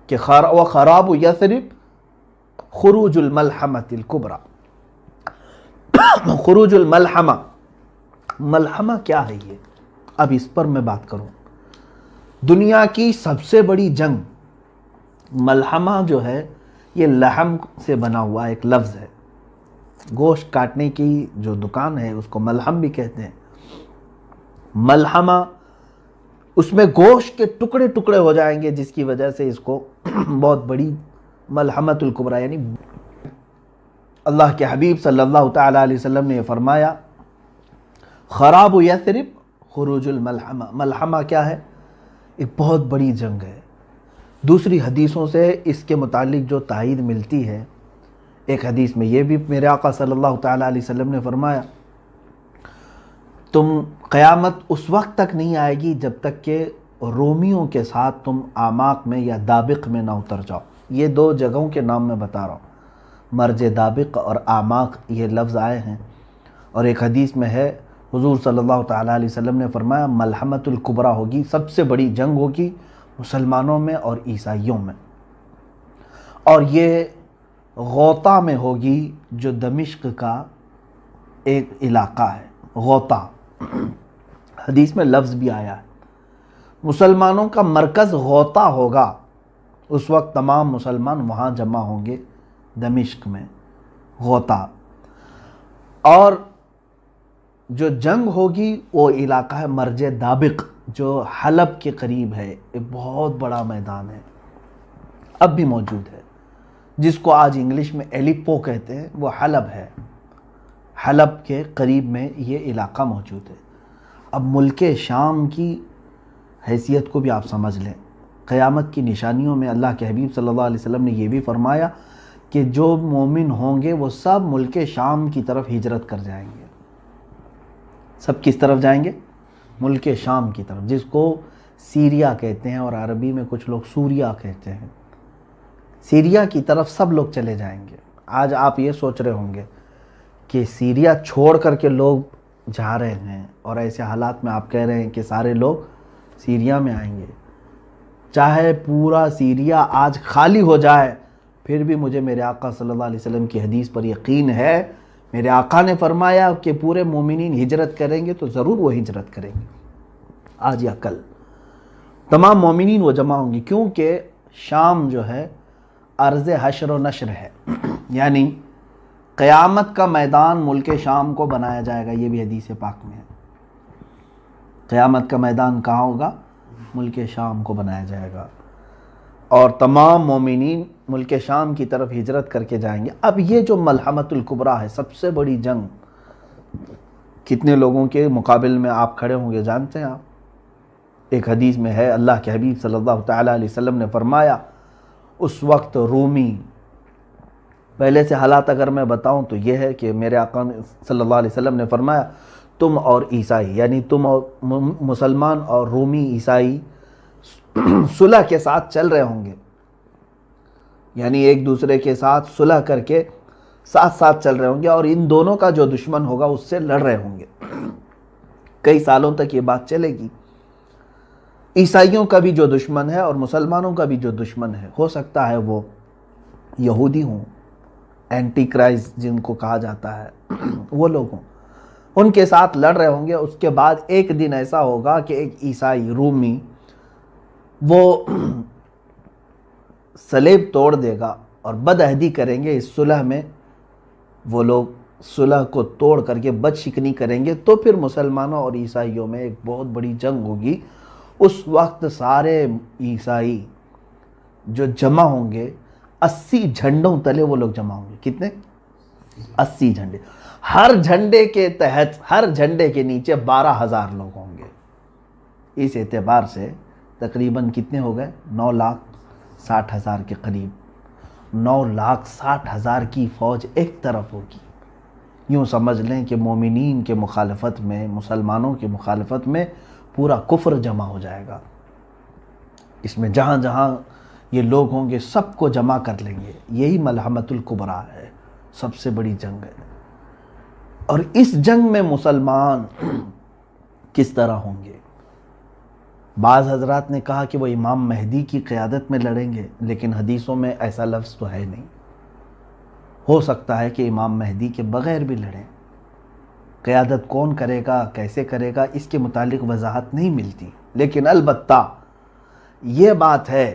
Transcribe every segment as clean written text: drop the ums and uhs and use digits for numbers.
کہ خراب یثرب خروج الملحمۃ الکبریٰ. خروج الملحمہ، ملحمہ کیا ہے یہ؟ اب اس پر میں بات کروں. دنیا کی سب سے بڑی جنگ، ملحمہ جو ہے یہ لحم سے بنا ہوا ایک لفظ ہے. گوشت کاٹنے کی جو دکان ہے اس کو ملحم بھی کہتے ہیں. ملحمہ، اس میں گوشت کے ٹکڑے ٹکڑے ہو جائیں گے، جس کی وجہ سے اس کو بہت بڑی ملحمۃ الکبریٰ، یعنی اللہ کے حبیب صلی اللہ تعالیٰ علیہ وسلم نے یہ فرمایا خراب یثرب خروج الملحمہ. ملحمہ کیا ہے؟ ایک بہت بڑی جنگ ہے. دوسری حدیثوں سے اس کے متعلق جو تائید ملتی ہے، ایک حدیث میں یہ بھی میرے آقا صلی اللہ تعالیٰ علیہ وسلم نے فرمایا تم قیامت اس وقت تک نہیں آئے گی جب تک کہ رومیوں کے ساتھ تم آماق میں یا دابق میں نہ اتر جاؤ. یہ دو جگہوں کے نام میں بتا رہا ہوں، مرج دابق اور آماق یہ لفظ آئے ہیں. اور ایک حدیث میں ہے حضور صلی اللہ تعالیٰ علیہ وسلم نے فرمایا ملحمۃ الکبریٰ ہوگی، سب سے بڑی جنگ ہوگی مسلمانوں میں اور عیسائیوں میں، اور یہ غوطہ میں ہوگی جو دمشق کا ایک علاقہ ہے. غوطہ حدیث میں لفظ بھی آیا ہے. مسلمانوں کا مرکز غوطہ ہوگا. اس وقت تمام مسلمان وہاں جمع ہوں گے دمشق میں، غوطہ. اور جو جنگ ہوگی وہ علاقہ ہے مرج دابق جو حلب کے قریب ہے. ایک بہت بڑا میدان ہے، اب بھی موجود ہے، جس کو آج انگلش میں ایلیپو کہتے ہیں، وہ حلب ہے. حلب کے قریب میں یہ علاقہ موجود ہے. اب ملک شام کی حیثیت کو بھی آپ سمجھ لیں. قیامت کی نشانیوں میں اللہ کے حبیب صلی اللہ علیہ وسلم نے یہ بھی فرمایا کہ جو مومن ہوں گے وہ سب ملک شام کی طرف ہجرت کر جائیں گے. سب کس طرف جائیں گے؟ ملک شام کی طرف، جس کو سیریا کہتے ہیں، اور عربی میں کچھ لوگ سوریا کہتے ہیں. سیریا کی طرف سب لوگ چلے جائیں گے. آج آپ یہ سوچ رہے ہوں گے کہ سیریا چھوڑ کر کے لوگ جا رہے ہیں، اور ایسے حالات میں آپ کہہ رہے ہیں کہ سارے لوگ سیریا میں آئیں گے. چاہے پورا سیریا آج خالی ہو جائے پھر بھی مجھے میرے آقا صلی اللہ علیہ وسلم کی حدیث پر یقین ہے. میرے آقا نے فرمایا کہ پورے مومنین ہجرت کریں گے تو ضرور وہ ہجرت کریں گے. آج یا کل تمام مومنین وہ جمع ہوں گے، کیونکہ شام جو ہے ارض حشر و نشر ہے. یعنی قیامت کا میدان ملک شام کو بنایا جائے گا. یہ بھی حدیث پاک میں ہے. قیامت کا میدان کہاں ہوگا؟ ملک شام کو بنایا جائے گا، اور تمام مومنین ملک شام کی طرف ہجرت کر کے جائیں گے. اب یہ جو ملحمۃ الکبریٰ ہے، سب سے بڑی جنگ، کتنے لوگوں کے مقابل میں آپ کھڑے ہوں گے جانتے ہیں آپ؟ ایک حدیث میں ہے اللہ کے حبیب صلی اللہ تعالیٰ علیہ وسلم نے فرمایا اس وقت رومی، پہلے سے حالات اگر میں بتاؤں تو یہ ہے کہ میرے آقا صلی اللہ علیہ وسلم نے فرمایا تم اور عیسائی، یعنی تم اور مسلمان اور رومی عیسائی صلح کے ساتھ چل رہے ہوں گے، یعنی ایک دوسرے کے ساتھ صلح کر کے ساتھ ساتھ چل رہے ہوں گے، اور ان دونوں کا جو دشمن ہوگا اس سے لڑ رہے ہوں گے. کئی سالوں تک یہ بات چلے گی. عیسائیوں کا بھی جو دشمن ہے اور مسلمانوں کا بھی جو دشمن ہے، ہو سکتا ہے وہ یہودی ہوں، اینٹی کرائسٹ جن کو کہا جاتا ہے، وہ لوگ ہوں، ان کے ساتھ لڑ رہے ہوں گے. اس کے بعد ایک دن ایسا ہوگا کہ ایک عیسائی رومی وہ صلیب توڑ دے گا اور بدعہدی کریں گے. اس صلح میں وہ لوگ صلح کو توڑ کر کے بد شکنی کریں گے، تو پھر مسلمانوں اور عیسائیوں میں ایک بہت بڑی جنگ ہوگی. اس وقت سارے عیسائی جو جمع ہوں گے 80 جھنڈوں تلے وہ لوگ جمع ہوں گے. کتنے؟ 80 جھنڈے. ہر جھنڈے کے تحت، ہر جھنڈے کے نیچے 12,000 لوگ ہوں گے. اس اعتبار سے تقریباً کتنے ہو گئے؟ 9,60,000 کے قریب. 9,60,000 کی فوج ایک طرف ہوگی. یوں سمجھ لیں کہ مومنین کے مخالفت میں، مسلمانوں کے مخالفت میں پورا کفر جمع ہو جائے گا. اس میں جہاں جہاں یہ لوگ ہوں گے سب کو جمع کر لیں گے. یہی ملحمۃ الکبریٰ ہے، سب سے بڑی جنگ ہے. اور اس جنگ میں مسلمان کس طرح ہوں گے؟ بعض حضرات نے کہا کہ وہ امام مہدی کی قیادت میں لڑیں گے، لیکن حدیثوں میں ایسا لفظ تو ہے نہیں۔ ہو سکتا ہے کہ امام مہدی کے بغیر بھی لڑیں۔ قیادت کون کرے گا، کیسے کرے گا، اس کے متعلق وضاحت نہیں ملتی، لیکن البتہ یہ بات ہے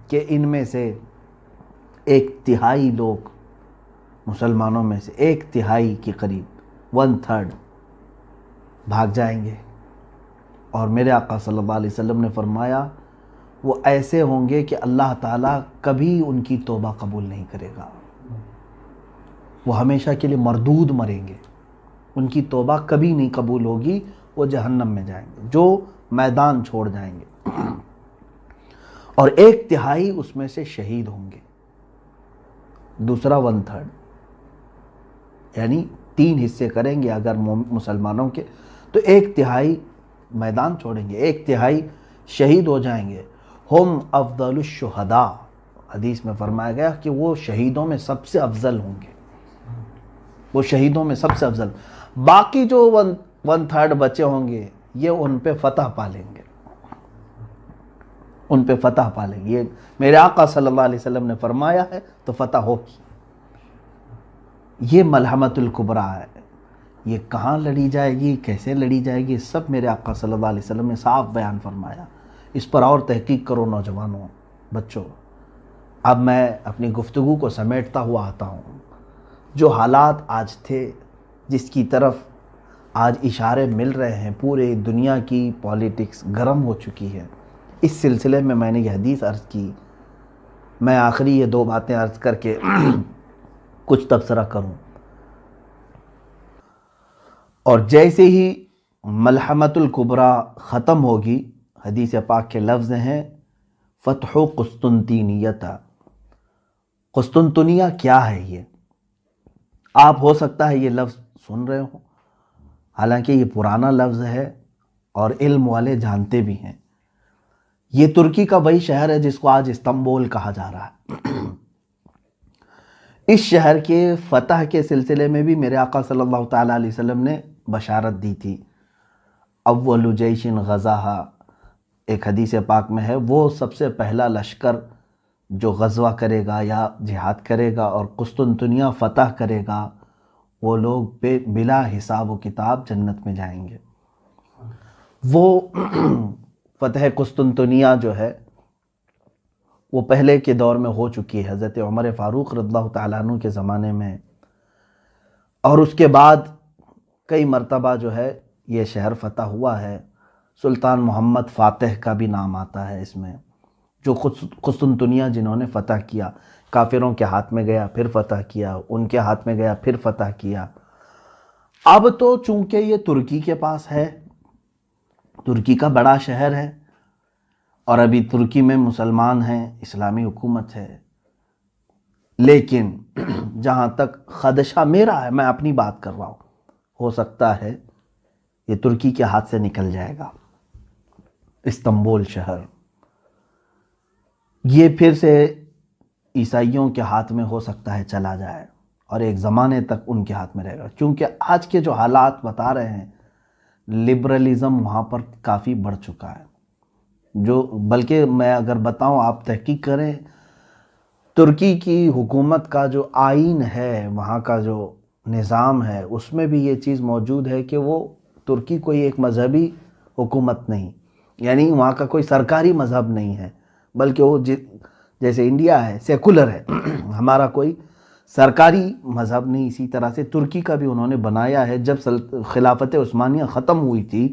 کہ ان میں سے 1/3 لوگ، مسلمانوں میں سے 1/3 کے قریب 1/3 بھاگ جائیں گے، اور میرے آقا صلی اللہ علیہ وسلم نے فرمایا وہ ایسے ہوں گے کہ اللہ تعالیٰ کبھی ان کی توبہ قبول نہیں کرے گا، وہ ہمیشہ کے لیے مردود مریں گے، ان کی توبہ کبھی نہیں قبول ہوگی، وہ جہنم میں جائیں گے، جو میدان چھوڑ جائیں گے، اور 1/3 اس میں سے شہید ہوں گے، دوسرا 1/3، یعنی 3 حصے کریں گے اگر مسلمانوں کے، تو 1/3 میدان چھوڑیں گے، 1/3 شہید ہو جائیں گے۔ ہم افضل الشہداء، حدیث میں فرمایا گیا کہ وہ شہیدوں میں سب سے افضل ہوں گے، وہ شہیدوں میں سب سے افضل۔ باقی جو 1/3 بچے ہوں گے یہ ان پہ فتح پالیں گے، ان پہ فتح پالیں گے، یہ میرے آقا صلی اللہ علیہ وسلم نے فرمایا ہے تو فتح ہوگی۔ یہ ملحمۃ الکبریٰ ہے، یہ کہاں لڑی جائے گی، کیسے لڑی جائے گی، سب میرے آقا صلی اللہ علیہ وسلم نے صاف بیان فرمایا۔ اس پر اور تحقیق کرو نوجوانوں، بچوں۔ اب میں اپنی گفتگو کو سمیٹتا ہوا آتا ہوں۔ جو حالات آج تھے، جس کی طرف آج اشارے مل رہے ہیں، پورے دنیا کی پولیٹکس گرم ہو چکی ہے، اس سلسلے میں نے یہ حدیث عرض کی۔ میں آخری یہ 2 باتیں عرض کر کے کچھ تبصرہ کروں، اور جیسے ہی ملحمۃ الکبریٰ ختم ہوگی، حدیث پاک کے لفظ ہیں فتح قسطنطینیہ۔ قسطنطنیہ کیا ہے؟ یہ آپ ہو سکتا ہے یہ لفظ سن رہے ہوں، حالانکہ یہ پرانا لفظ ہے اور علم والے جانتے بھی ہیں۔ یہ ترکی کا وہی شہر ہے جس کو آج استنبول کہا جا رہا ہے۔ اس شہر کے فتح کے سلسلے میں بھی میرے آقا صلی اللہ تعالیٰ علیہ وسلم نے بشارت دی تھی۔ اول جیش غزاہا، ایک حدیث پاک میں ہے، وہ سب سے پہلا لشکر جو غزوہ کرے گا یا جہاد کرے گا اور قسطنطنیہ فتح کرے گا، وہ لوگ بلا حساب و کتاب جنت میں جائیں گے۔ وہ فتح قسطنطنیہ جو ہے وہ پہلے کے دور میں ہو چکی ہے، حضرت عمر فاروق رضی اللہ تعالیٰ عنہ کے زمانے میں، اور اس کے بعد کئی مرتبہ جو ہے یہ شہر فتح ہوا ہے۔ سلطان محمد فاتح کا بھی نام آتا ہے اس میں، جو قسطنطنیہ جنہوں نے فتح کیا، کافروں کے ہاتھ میں گیا پھر فتح کیا، ان کے ہاتھ میں گیا پھر فتح کیا۔ اب تو چونکہ یہ ترکی کے پاس ہے، ترکی کا بڑا شہر ہے، اور ابھی ترکی میں مسلمان ہیں، اسلامی حکومت ہے، لیکن جہاں تک خدشہ میرا ہے، میں اپنی بات کر رہا ہوں، ہو سکتا ہے یہ ترکی کے ہاتھ سے نکل جائے گا استنبول شہر، یہ پھر سے عیسائیوں کے ہاتھ میں ہو سکتا ہے چلا جائے، اور ایک زمانے تک ان کے ہاتھ میں رہے گا، کیونکہ آج کے جو حالات بتا رہے ہیں، لبرلزم وہاں پر کافی بڑھ چکا ہے، جو بلکہ میں اگر بتاؤں، آپ تحقیق کریں، ترکی کی حکومت کا جو آئین ہے، وہاں کا جو نظام ہے، اس میں بھی یہ چیز موجود ہے کہ وہ ترکی کوئی ایک مذہبی حکومت نہیں، یعنی وہاں کا کوئی سرکاری مذہب نہیں ہے، بلکہ وہ جیسے انڈیا ہے سیکولر ہے، ہمارا کوئی سرکاری مذہب نہیں، اسی طرح سے ترکی کا بھی انہوں نے بنایا ہے۔ جب خلافت عثمانیہ ختم ہوئی تھی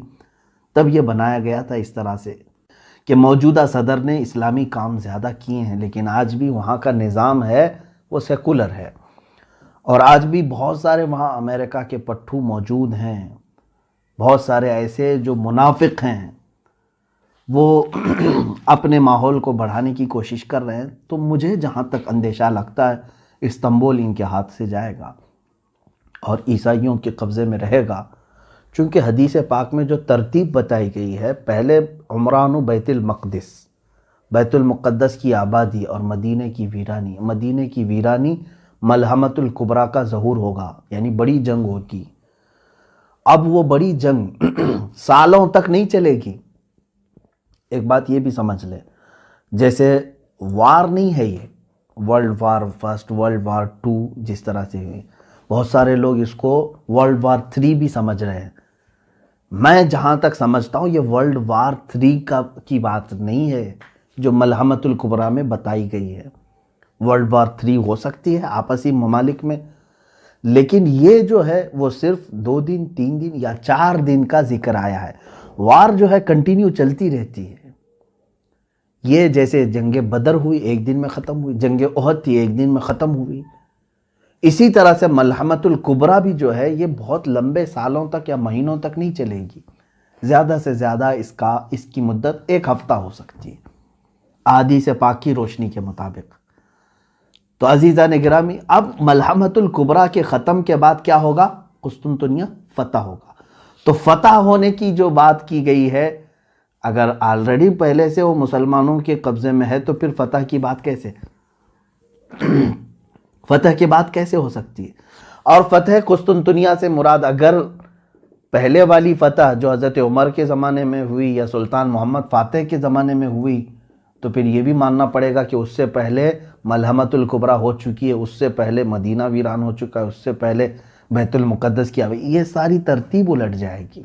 تب یہ بنایا گیا تھا اس طرح سے کہ موجودہ صدر نے اسلامی کام زیادہ کیے ہیں، لیکن آج بھی وہاں کا نظام ہے وہ سیکولر ہے، اور آج بھی بہت سارے وہاں امریکہ کے پٹھو موجود ہیں، بہت سارے ایسے جو منافق ہیں، وہ اپنے ماحول کو بڑھانے کی کوشش کر رہے ہیں۔ تو مجھے جہاں تک اندیشہ لگتا ہے استنبول ان کے ہاتھ سے جائے گا اور عیسائیوں کے قبضے میں رہے گا، چونکہ حدیث پاک میں جو ترتیب بتائی گئی ہے، پہلے عمران و بیت المقدس، بیت المقدس کی آبادی اور مدینہ کی ویرانی ملحمۃ الکبریٰ کا ظہور ہوگا، یعنی بڑی جنگ ہوگی۔ اب وہ بڑی جنگ سالوں تک نہیں چلے گی، ایک بات یہ بھی سمجھ لیں، جیسے وار نہیں ہے یہ world war first, world war two جس طرح سے ہوئی، بہت سارے لوگ اس کو ورلڈ وار 3 بھی سمجھ رہے ہیں۔ میں جہاں تک سمجھتا ہوں یہ ورلڈ وار 3 کی بات نہیں ہے جو ملحمۃ الکبریٰ میں بتائی گئی ہے۔ ورلڈ وار 3 ہو سکتی ہے آپسی ممالک میں، لیکن یہ جو ہے وہ صرف 2 دن 3 دن یا 4 دن کا ذکر آیا ہے۔ وار جو ہے کنٹینیو چلتی رہتی ہے۔ یہ جیسے جنگ بدر ہوئی 1 دن میں ختم ہوئی، جنگ احد تھی 1 دن میں ختم ہوئی، اسی طرح سے ملحمۃ الکبریٰ بھی جو ہے یہ بہت لمبے سالوں تک یا مہینوں تک نہیں چلے گی، زیادہ سے زیادہ اس کی مدت 1 ہفتہ ہو سکتی ہے احادیث پاک کی روشنی کے مطابق۔ تو عزیزان گرامی، اب ملحمۃ الکبریٰ کے ختم کے بعد کیا ہوگا؟ قسطنطنیہ فتح ہوگا۔ تو فتح ہونے کی جو بات کی گئی ہے، اگر آلریڈی پہلے سے وہ مسلمانوں کے قبضے میں ہے تو پھر فتح کی بات کیسے فتح کی بات کیسے ہو سکتی ہے؟ اور فتح قسطنطنیہ سے مراد اگر پہلے والی فتح جو حضرت عمر کے زمانے میں ہوئی یا سلطان محمد فاتح کے زمانے میں ہوئی، تو پھر یہ بھی ماننا پڑے گا کہ اس سے پہلے ملحمۃ الکبریٰ ہو چکی ہے، اس سے پہلے مدینہ ویران ہو چکا ہے، اس سے پہلے بیت المقدس کی یہ ساری ترتیب الٹ جائے گی۔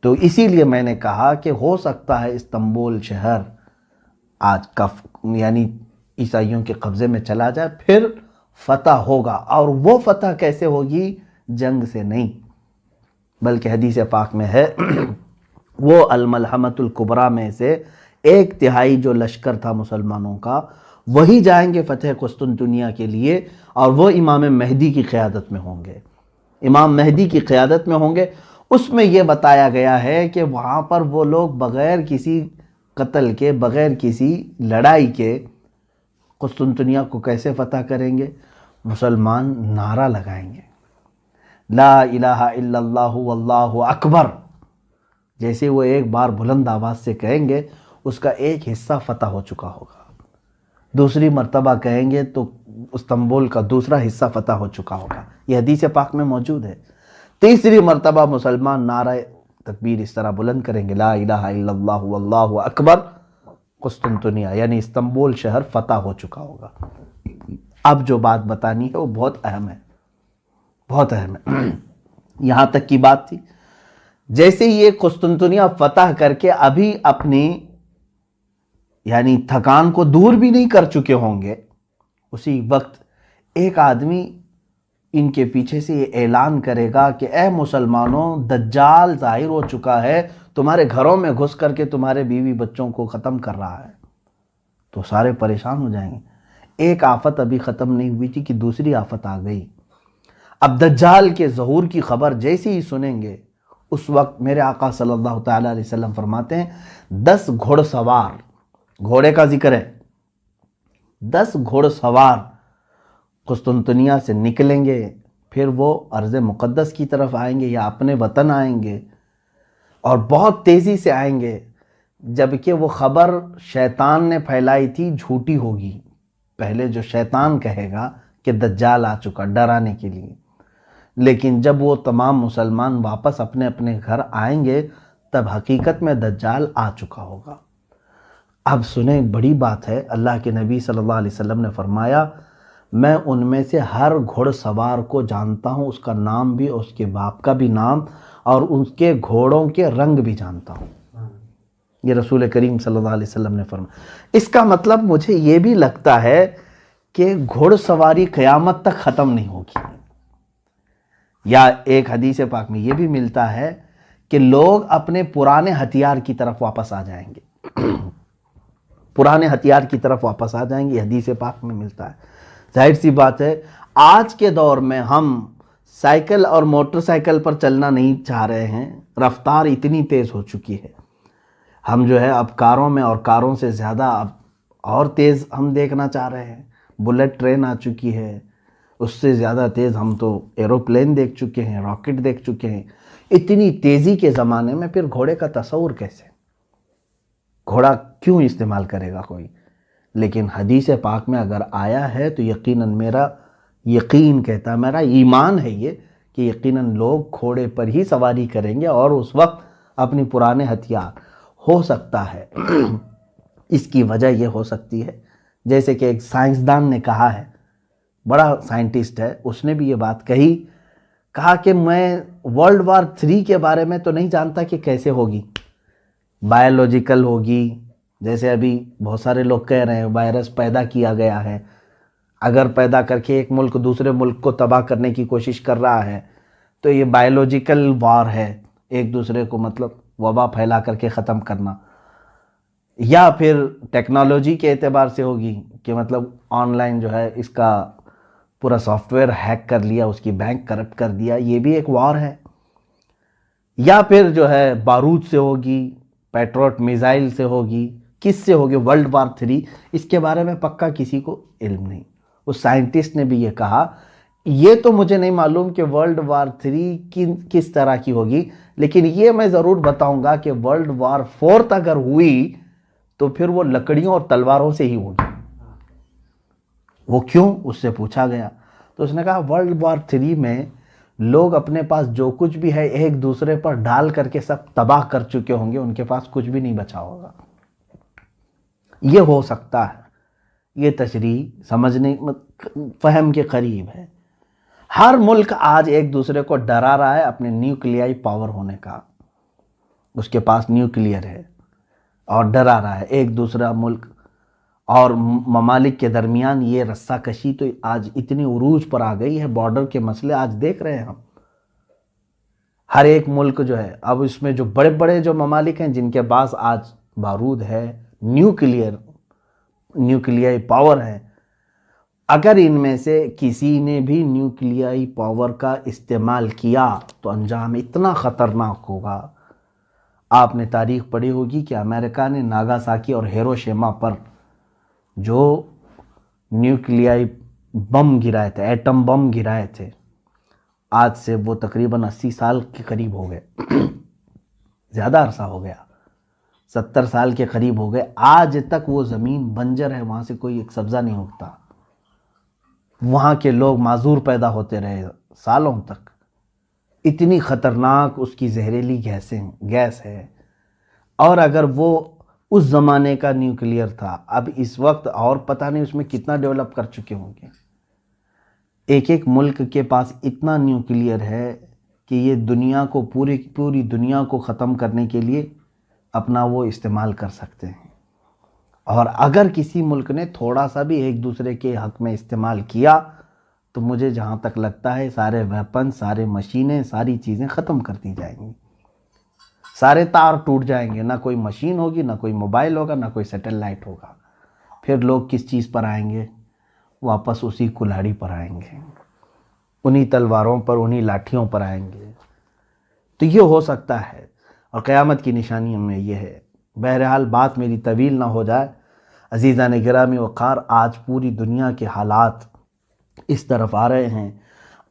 تو اسی لیے میں نے کہا کہ ہو سکتا ہے استنبول شہر آج یعنی عیسائیوں کے قبضے میں چلا جائے، پھر فتح ہوگا، اور وہ فتح کیسے ہوگی؟ جنگ سے نہیں، بلکہ حدیث پاک میں ہے وہ الملحمۃ الکبریٰ میں سے 1/3 جو لشکر تھا مسلمانوں کا، وہی جائیں گے فتح قسطنطنیہ کے لیے، اور وہ امام مہدی کی قیادت میں ہوں گے، امام مہدی کی قیادت میں ہوں گے۔ اس میں یہ بتایا گیا ہے کہ وہاں پر وہ لوگ بغیر کسی قتل کے، بغیر کسی لڑائی کے قسطنطنیہ کو کیسے فتح کریں گے؟ مسلمان نعرہ لگائیں گے، لا الہ الا اللہ واللہ اکبر، جیسے وہ ایک بار بلند آواز سے کہیں گے اس کا ایک حصہ فتح ہو چکا ہوگا، دوسری مرتبہ کہیں گے تو استنبول کا دوسرا حصہ فتح ہو چکا ہوگا، یہ حدیث پاک میں موجود ہے۔ تیسری مرتبہ مسلمان نعرہ تکبیر اس طرح بلند کریں گے، لا الہ الا اللہ واللہ اکبر، قسطنطنیہ یعنی استنبول شہر فتح ہو چکا ہوگا۔ اب جو بات بتانی ہے وہ بہت اہم ہے، بہت اہم ہے۔ یہاں تک کی بات تھی، جیسے یہ قسطنطنیہ فتح کر کے ابھی اپنی یعنی تھکان کو دور بھی نہیں کر چکے ہوں گے، اسی وقت ایک آدمی ان کے پیچھے سے یہ اعلان کرے گا کہ اے مسلمانوں، دجال ظاہر ہو چکا ہے، تمہارے گھروں میں گھس کر کے تمہارے بیوی بچوں کو ختم کر رہا ہے، تو سارے پریشان ہو جائیں گے۔ ایک آفت ابھی ختم نہیں ہوئی تھی کہ دوسری آفت آ گئی۔ اب دجال کے ظہور کی خبر جیسے ہی سنیں گے، اس وقت میرے آقا صلی اللہ تعالیٰ علیہ وسلم فرماتے ہیں 10 گھوڑ سوار، گھوڑے کا ذکر ہے، 10 گھوڑ سوار قسطنطنیہ سے نکلیں گے، پھر وہ ارض مقدس کی طرف آئیں گے یا اپنے وطن آئیں گے، اور بہت تیزی سے آئیں گے، جبکہ وہ خبر شیطان نے پھیلائی تھی جھوٹی ہوگی۔ پہلے جو شیطان کہے گا کہ دجال آ چکا ڈرانے کے لیے، لیکن جب وہ تمام مسلمان واپس اپنے اپنے گھر آئیں گے تب حقیقت میں دجال آ چکا ہوگا۔ اب سنیں، بڑی بات ہے، اللہ کے نبی صلی اللہ علیہ وسلم نے فرمایا میں ان میں سے ہر گھوڑ سوار کو جانتا ہوں، اس کا نام بھی، اس کے باپ کا بھی نام، اور اس کے گھوڑوں کے رنگ بھی جانتا ہوں۔ یہ رسول کریم صلی اللہ علیہ وسلم نے فرمایا۔ اس کا مطلب مجھے یہ بھی لگتا ہے کہ گھوڑ سواری قیامت تک ختم نہیں ہوگی، یا ایک حدیث پاک میں یہ بھی ملتا ہے کہ لوگ اپنے پرانے ہتھیار کی طرف واپس آ جائیں گے، پرانے ہتھیار کی طرف واپس آ جائیں گے، یہ حدیث پاک میں ملتا ہے۔ ظاہر سی بات ہے آج کے دور میں ہم سائیکل اور موٹر سائیکل پر چلنا نہیں چاہ رہے ہیں، رفتار اتنی تیز ہو چکی ہے، ہم جو ہے اب کاروں میں، اور کاروں سے زیادہ اب اور تیز ہم دیکھنا چاہ رہے ہیں، بلٹ ٹرین آ چکی ہے، اس سے زیادہ تیز ہم تو ایروپلین دیکھ چکے ہیں، راکٹ دیکھ چکے ہیں۔ اتنی تیزی کے زمانے میں پھر گھوڑے کا تصور کیسے؟ گھوڑا کیوں استعمال کرے گا کوئی؟ لیکن حدیث پاک میں اگر آیا ہے تو یقیناً میرا یقین کہتا ہے، میرا ایمان ہے یہ کہ یقیناً لوگ گھوڑے پر ہی سواری کریں گے، اور اس وقت اپنی پرانے ہتھیار، ہو سکتا ہے اس کی وجہ یہ ہو سکتی ہے، جیسے کہ ایک سائنسدان نے کہا ہے، بڑا سائنٹسٹ ہے، اس نے بھی یہ بات کہا کہ میں ورلڈ وار 3 کے بارے میں تو نہیں جانتا کہ کیسے ہوگی، بایولوجیکل ہوگی، جیسے ابھی بہت سارے لوگ کہہ رہے ہیں وائرس پیدا کیا گیا ہے، اگر پیدا کر کے ایک ملک دوسرے ملک کو تباہ کرنے کی کوشش کر رہا ہے تو یہ بایولوجیکل وار ہے، ایک دوسرے کو مطلب وبا پھیلا کر کے ختم کرنا، یا پھر ٹیکنالوجی کے اعتبار سے ہوگی کہ مطلب آن لائن جو ہے اس کا پورا سافٹ ویئر ہیک کر لیا، اس کی بینک کرپٹ کر دیا، یہ بھی ایک وار ہے، یا پھر جو ہے بارود سے ہوگی، پیٹروٹ میزائل سے ہوگی، کس سے ہوگی ورلڈ وار 3، اس کے بارے میں پکا کسی کو علم نہیں۔ اس سائنٹسٹ نے بھی یہ کہا، یہ تو مجھے نہیں معلوم کہ ورلڈ وار 3 کس طرح کی ہوگی، لیکن یہ میں ضرور بتاؤں گا کہ ورلڈ وار 4 اگر ہوئی تو پھر وہ لکڑیوں اور تلواروں سے ہی ہوگی۔ وہ کیوں؟ اس سے پوچھا گیا تو اس نے کہا ورلڈ وار 3 میں لوگ اپنے پاس جو کچھ بھی ہے ایک دوسرے پر ڈال کر کے سب تباہ کر چکے ہوں گے، ان کے پاس کچھ بھی نہیں بچا ہوگا۔ یہ ہو سکتا ہے، یہ تشریح سمجھنے فہم کے قریب ہے۔ ہر ملک آج ایک دوسرے کو ڈرا رہا ہے اپنے نیوکلیائی پاور ہونے کا، اس کے پاس نیوکلیئر ہے اور ڈرا رہا ہے ایک دوسرا ملک، اور ممالک کے درمیان یہ رسہ کشی تو آج اتنی عروج پر آ گئی ہے، بارڈر کے مسئلے آج دیکھ رہے ہیں ہم، ہر ایک ملک جو ہے اب اس میں جو بڑے بڑے جو ممالک ہیں جن کے پاس آج بارود ہے، نیوکلیائی پاور ہے، اگر ان میں سے کسی نے بھی نیوکلیائی پاور کا استعمال کیا تو انجام اتنا خطرناک ہوگا۔ آپ نے تاریخ پڑھی ہوگی کہ امریکہ نے ناگاساکی اور ہیروشیما پر جو نیوکلیائی بم گرائے تھے، ایٹم بم گرائے تھے، آج سے وہ تقریباً 80 سال کے قریب ہو گئے، زیادہ عرصہ ہو گیا، 70 سال کے قریب ہو گئے، آج تک وہ زمین بنجر ہے، وہاں سے کوئی ایک سبزہ نہیں اگتا، وہاں کے لوگ معذور پیدا ہوتے رہے سالوں تک، اتنی خطرناک اس کی زہریلی گیس ہے۔ اور اگر وہ اس زمانے کا نیوکلیئر تھا، اب اس وقت اور پتہ نہیں اس میں کتنا ڈیولپ کر چکے ہوں گے۔ ایک ایک ملک کے پاس اتنا نیوکلیئر ہے کہ یہ دنیا کو پوری دنیا کو ختم کرنے کے لیے اپنا وہ استعمال کر سکتے ہیں، اور اگر کسی ملک نے تھوڑا سا بھی ایک دوسرے کے حق میں استعمال کیا تو مجھے جہاں تک لگتا ہے سارے ویپن، سارے مشینیں، ساری چیزیں ختم کر دی جائیں گی، سارے تار ٹوٹ جائیں گے، نہ کوئی مشین ہوگی، نہ کوئی موبائل ہوگا، نہ کوئی سیٹلائٹ ہوگا۔ پھر لوگ کس چیز پر آئیں گے؟ واپس اسی کلہاڑی پر آئیں گے، انہی تلواروں پر، انہی لاٹھیوں پر آئیں گے۔ تو یہ ہو سکتا ہے، اور قیامت کی نشانیوں میں یہ ہے۔ بہرحال بات میری طویل نہ ہو جائے، عزیزان گرامی وقار، آج پوری دنیا کے حالات اس طرف آ رہے ہیں،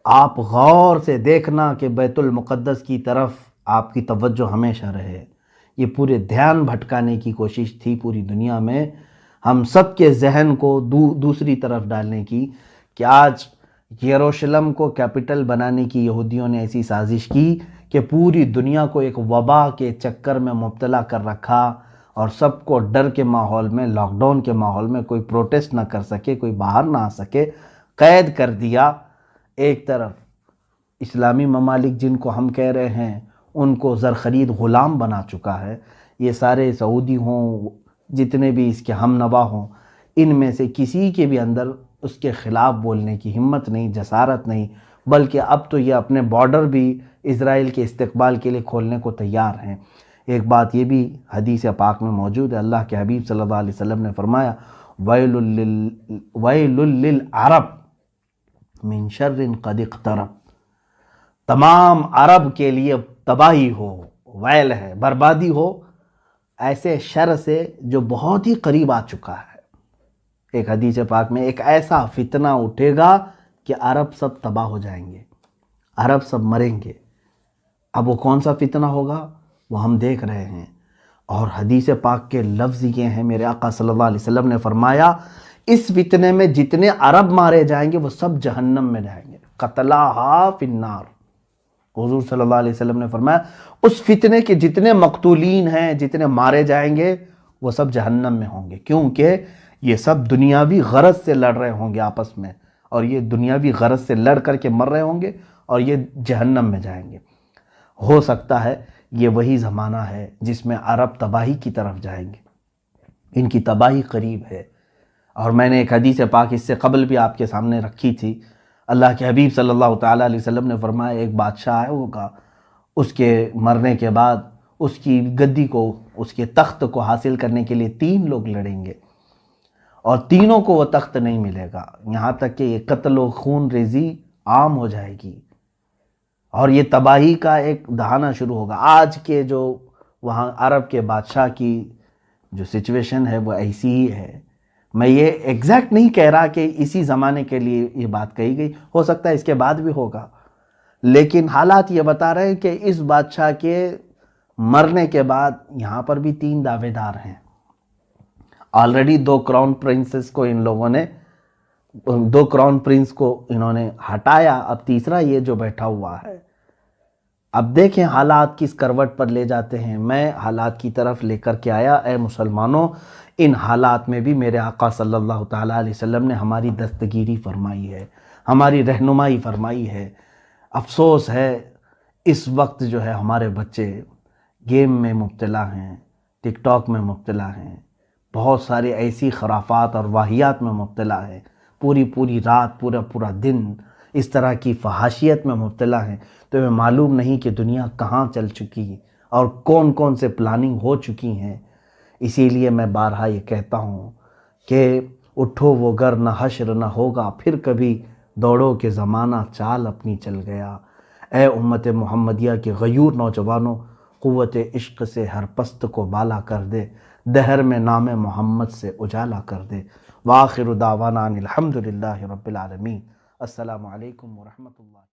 آپ غور سے دیکھنا کہ بیت المقدس کی طرف آپ کی توجہ ہمیشہ رہے۔ یہ پورے دھیان بھٹکانے کی کوشش تھی پوری دنیا میں، ہم سب کے ذہن کو دوسری طرف ڈالنے کی، کہ آج یروشلم کو کیپٹل بنانے کی یہودیوں نے ایسی سازش کی کہ پوری دنیا کو ایک وبا کے چکر میں مبتلا کر رکھا، اور سب کو ڈر کے ماحول میں، لاک ڈاؤن کے ماحول میں، کوئی پروٹیسٹ نہ کر سکے، کوئی باہر نہ آ سکے، قید کر دیا۔ ایک طرف اسلامی ممالک جن کو ہم کہہ رہے ہیں ان کو زرخرید غلام بنا چکا ہے، یہ سارے سعودی ہوں، جتنے بھی اس کے ہم نوا ہوں، ان میں سے کسی کے بھی اندر اس کے خلاف بولنے کی ہمت نہیں، جسارت نہیں، بلکہ اب تو یہ اپنے بارڈر بھی اسرائیل کے استقبال کے لیے کھولنے کو تیار ہیں۔ ایک بات یہ بھی حدیث پاک میں موجود ہے، اللہ کے حبیب صلی اللہ علیہ وسلم نے فرمایا ویل للعرب من شر قد اقترب، تمام عرب کے لیے تباہی ہو، ویل ہے، بربادی ہو، ایسے شر سے جو بہت ہی قریب آ چکا ہے۔ ایک حدیث پاک میں ایک ایسا فتنہ اٹھے گا کہ عرب سب تباہ ہو جائیں گے، عرب سب مریں گے۔ اب وہ کون سا فتنہ ہوگا وہ ہم دیکھ رہے ہیں، اور حدیث پاک کے لفظ یہ ہیں، میرے آقا صلی اللہ علیہ وسلم نے فرمایا اس فتنے میں جتنے عرب مارے جائیں گے وہ سب جہنم میں جائیں گے، قتلاہا فی النار، حضور صلی اللہ علیہ وسلم نے فرمایا اس فتنے کے جتنے مقتولین ہیں، جتنے مارے جائیں گے، وہ سب جہنم میں ہوں گے، کیونکہ یہ سب دنیاوی غرض سے لڑ رہے ہوں گے آپس میں، اور یہ دنیاوی غرض سے لڑ کر کے مر رہے ہوں گے اور یہ جہنم میں جائیں گے۔ ہو سکتا ہے یہ وہی زمانہ ہے جس میں عرب تباہی کی طرف جائیں گے، ان کی تباہی قریب ہے۔ اور میں نے ایک حدیث پاک اس سے قبل بھی آپ کے سامنے رکھی تھی۔ اللہ کے حبیب صلی اللہ تعالیٰ علیہ وسلم نے فرمایا ایک بادشاہ ہے ہوگا، اس کے مرنے کے بعد اس کی گدی کو، اس کے تخت کو حاصل کرنے کے لیے 3 لوگ لڑیں گے، اور تینوں کو وہ تخت نہیں ملے گا، یہاں تک کہ یہ قتل و خون ریزی عام ہو جائے گی اور یہ تباہی کا ایک دہانا شروع ہوگا۔ آج کے جو وہاں عرب کے بادشاہ کی جو سچویشن ہے وہ ایسی ہی ہے۔ میں یہ ایگزیکٹ نہیں کہہ رہا کہ اسی زمانے کے لیے یہ بات کہی گئی، ہو سکتا ہے اس کے بعد بھی ہوگا، لیکن حالات یہ بتا رہے ہیں کہ اس بادشاہ کے مرنے کے بعد یہاں پر بھی 3 دعوے دار ہیں۔ آلریڈی 2 کراؤن پرنسز کو ان لوگوں نے 2 کراؤن پرنس کو انہوں نے ہٹایا، اب تیسرا یہ جو بیٹھا ہوا ہے۔ اب دیکھیں حالات کس کروٹ پر لے جاتے ہیں۔ میں حالات کی طرف لے کر کے آیا، اے مسلمانوں، ان حالات میں بھی میرے آقا صلی اللہ تعالیٰ علیہ وسلم نے ہماری دستگیری فرمائی ہے، ہماری رہنمائی فرمائی ہے۔ افسوس ہے اس وقت جو ہے ہمارے بچے گیم میں مبتلا ہیں، ٹک ٹاک میں مبتلا ہیں، بہت ساری ایسی خرافات اور واہیات میں مبتلا ہیں، پوری رات پورا دن اس طرح کی فحاشیت میں مبتلا ہیں، تو ہمیں معلوم نہیں کہ دنیا کہاں چل چکی اور کون سے پلاننگ ہو چکی ہیں۔ اسی لیے میں بارہا یہ کہتا ہوں کہ اٹھو وہ گر نہ حشر نہ ہوگا پھر کبھی، دوڑو کہ زمانہ چال اپنی چل گیا۔ اے امت محمدیہ کے غیور نوجوانوں، قوت عشق سے ہر پست کو بالا کر دے، دہر میں نام محمد سے اجالا کر دے۔ وآخر دعوانا ان الحمدللہ رب العالمین۔ السلام علیکم ورحمۃ اللہ۔